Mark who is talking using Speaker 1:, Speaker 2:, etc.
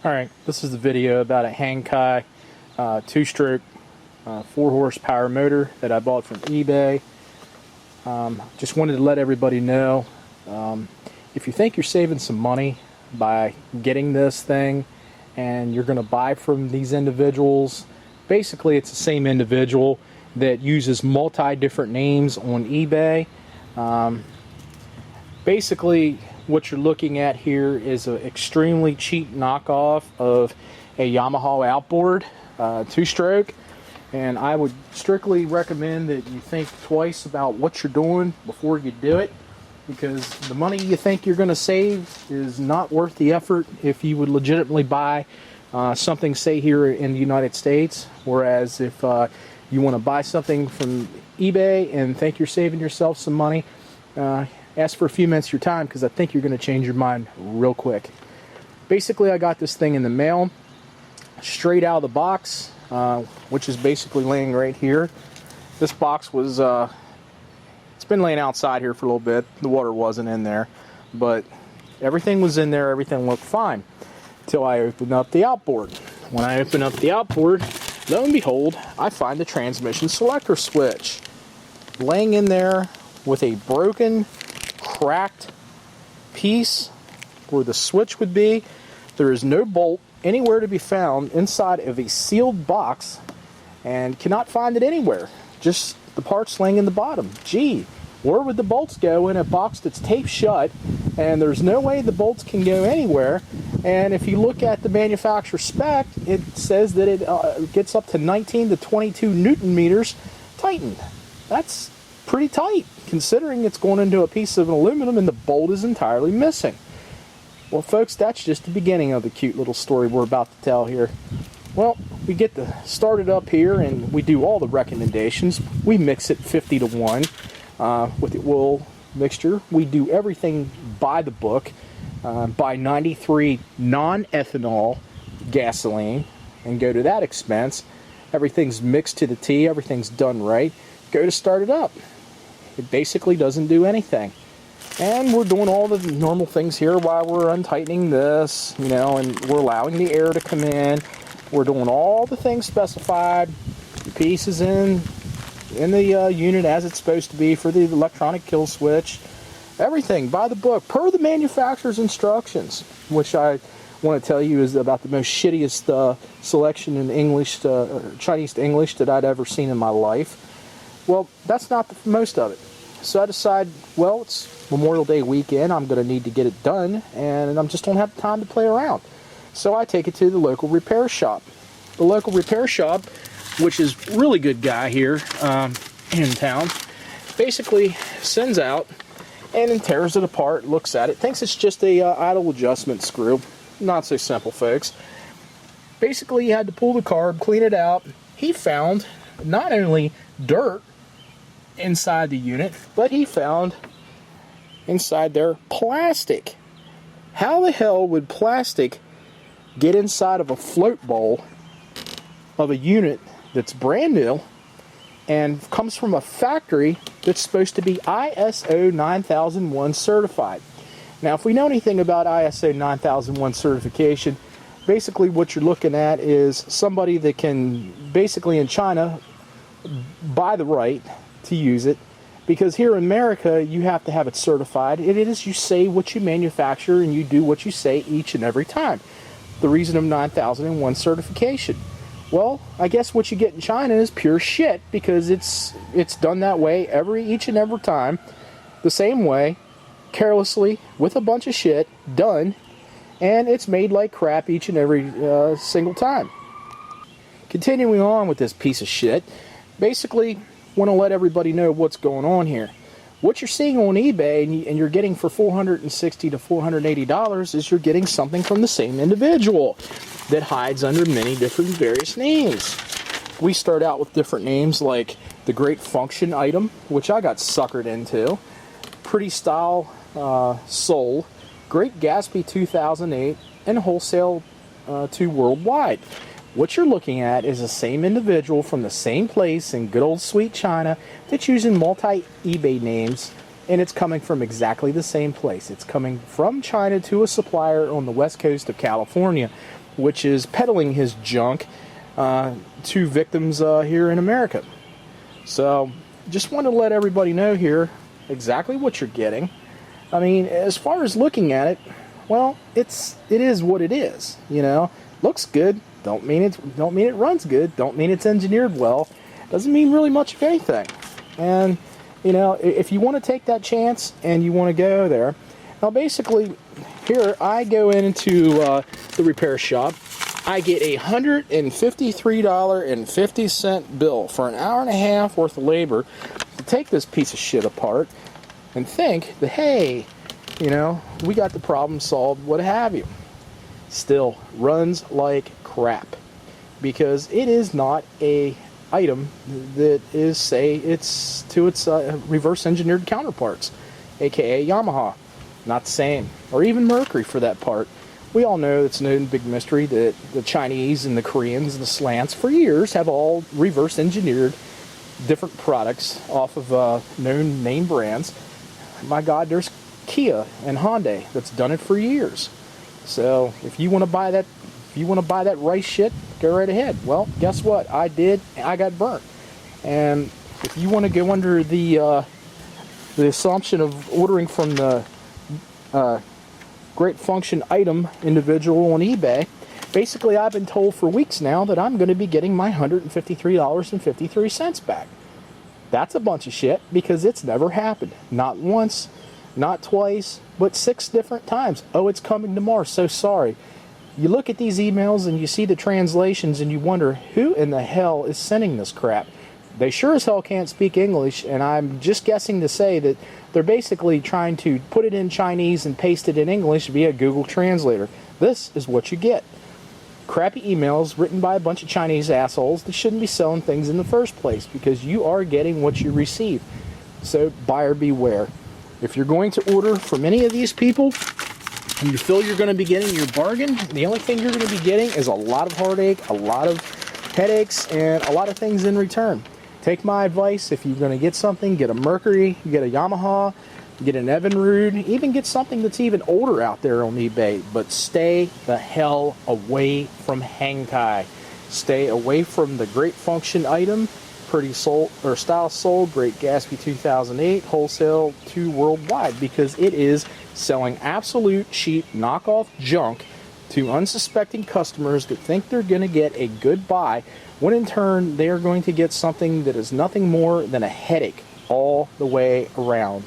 Speaker 1: Alright, this is the video about a Hangkai 2-stroke 4-horsepower motor that I bought from eBay. Just wanted to let everybody know, if you think you're saving some money by getting this thing and you're going to buy from these individuals, basically it's the same individual that uses different names on eBay. Basically what you're looking at here is an extremely cheap knockoff of a Yamaha Outboard 2-stroke, and I would strictly recommend that you think twice about what you're doing before you do it, because the money you think you're going to save is not worth the effort if you would legitimately buy something, say, here in the United States. Whereas if you want to buy something from eBay and think you're saving yourself some money, ask for a few minutes of your time, because I think you're going to change your mind real quick. Basically, I got this thing in the mail straight out of the box, which is basically laying right here. This box was it's been laying outside here for a little bit. The water wasn't in there, but everything was in there. Everything looked fine until I opened up the outboard. When I open up the outboard, lo and behold, I find the transmission selector switch laying in there with a broken, cracked piece where the switch would be. There is no bolt anywhere to be found inside of a sealed box, and cannot find it anywhere. Just the parts laying in the bottom. Gee, where would the bolts go in a box that's taped shut, and there's no way the bolts can go anywhere? And if you look at the manufacturer spec, it says that it gets up to 19 to 22 Newton meters tightened. That's pretty tight, considering it's going into a piece of aluminum and the bolt is entirely missing. Well, folks, that's just the beginning of the cute little story we're about to tell here. Well, we get started up here and we do all the recommendations. We mix it 50 to 1 with the oil mixture. We do everything by the book. Buy 93 non-ethanol gasoline and go to that expense. Everything's mixed to the T. Everything's done right. Go to start it up. It basically doesn't do anything. And we're doing all the normal things here while we're untightening this, you know, and we're allowing the air to come in. We're doing all the things specified. The piece is in the unit as it's supposed to be for the electronic kill switch. Everything by the book, per the manufacturer's instructions, which I want to tell you is about the most shittiest selection in English, Chinese to English, that I'd ever seen in my life. Well, that's not most of it. So I decide, well, it's Memorial Day weekend, I'm going to need to get it done, and I just don't have time to play around. So I take it to the local repair shop. The local repair shop, which is a really good guy here in town, basically sends out and then tears it apart, looks at it, thinks it's just a idle adjustment screw. Not so simple, folks. Basically, you had to pull the carb, clean it out. He found not only dirt inside the unit, but he found inside there plastic. How the hell would plastic get inside of a float bowl of a unit that's brand new and comes from a factory that's supposed to be ISO 9001 certified? Now, if we know anything about ISO 9001 certification, basically what you're looking at is somebody that can, basically in China, buy the right to use it, because here in America you have to have it certified. It is, you say what you manufacture and you do what you say each and every time. The reason of 9001 certification. Well, I guess what you get in China is pure shit, because it's done that way each and every time, the same way, carelessly, with a bunch of shit done, and it's made like crap each and every single time. Continuing on with this piece of shit, basically want to let everybody know what's going on here. What you're seeing on eBay and you're getting for $460 to $480 is you're getting something from the same individual that hides under many different various names. We start out with different names like the Greatfunctionitem, which I got suckered into, Pretty Style Soul, Great Gatsby 2008, and Wholesale 2 Worldwide. What you're looking at is the same individual from the same place in good old sweet China that's using multi-eBay names, and it's coming from exactly the same place. It's coming from China to a supplier on the west coast of California. which is peddling his junk to victims here in America. So just want to let everybody know here exactly what you're getting. I mean, as far as looking at it, well, it is what it is. You know, looks good. Don't mean it runs good. Don't mean it's engineered well. Doesn't mean really much of anything. And you know, if you want to take that chance and you want to go there, now basically, here I go into the repair shop. I get a $153.50 bill for an hour and a half worth of labor to take this piece of shit apart and think that, hey, you know, we got the problem solved, what have you. Still runs like crap because it is not a item that is, say, it's to its reverse engineered counterparts, aka Yamaha. Not the same, or even Mercury for that part. We all know it's no big mystery that the Chinese and the Koreans and the Slants for years have all reverse engineered different products off of known name brands. My God, there's Kia and Hyundai that's done it for years. So if you want to buy that, rice shit, go right ahead. Well, guess what? I did. I got burnt. And if you want to go under the assumption of ordering from the Greatfunctionitem individual on eBay, basically I've been told for weeks now that I'm going to be getting my $153.53 back. That's a bunch of shit because it's never happened. Not once, not twice, but 6 different times. Oh, it's coming tomorrow. So sorry. You look at these emails and you see the translations and you wonder, who in the hell is sending this crap? They sure as hell can't speak English, and I'm just guessing to say that they're basically trying to put it in Chinese and paste it in English via Google Translator. This is what you get. Crappy emails written by a bunch of Chinese assholes that shouldn't be selling things in the first place because you are getting what you receive. So buyer beware. If you're going to order from any of these people and you feel you're going to be getting your bargain, the only thing you're going to be getting is a lot of heartache, a lot of headaches, and a lot of things in return. Take my advice. If you're going to get something, get a Mercury, get a Yamaha, get an Evinrude, even get something that's even older out there on eBay. But stay the hell away from Hangkai. Stay away from the Greatfunctionitem, pretty sold or style sold, Great Gatsby 2008, wholesale to worldwide, because it is selling absolute cheap knockoff junk to unsuspecting customers that think they're going to get a good buy, when in turn they are going to get something that is nothing more than a headache all the way around.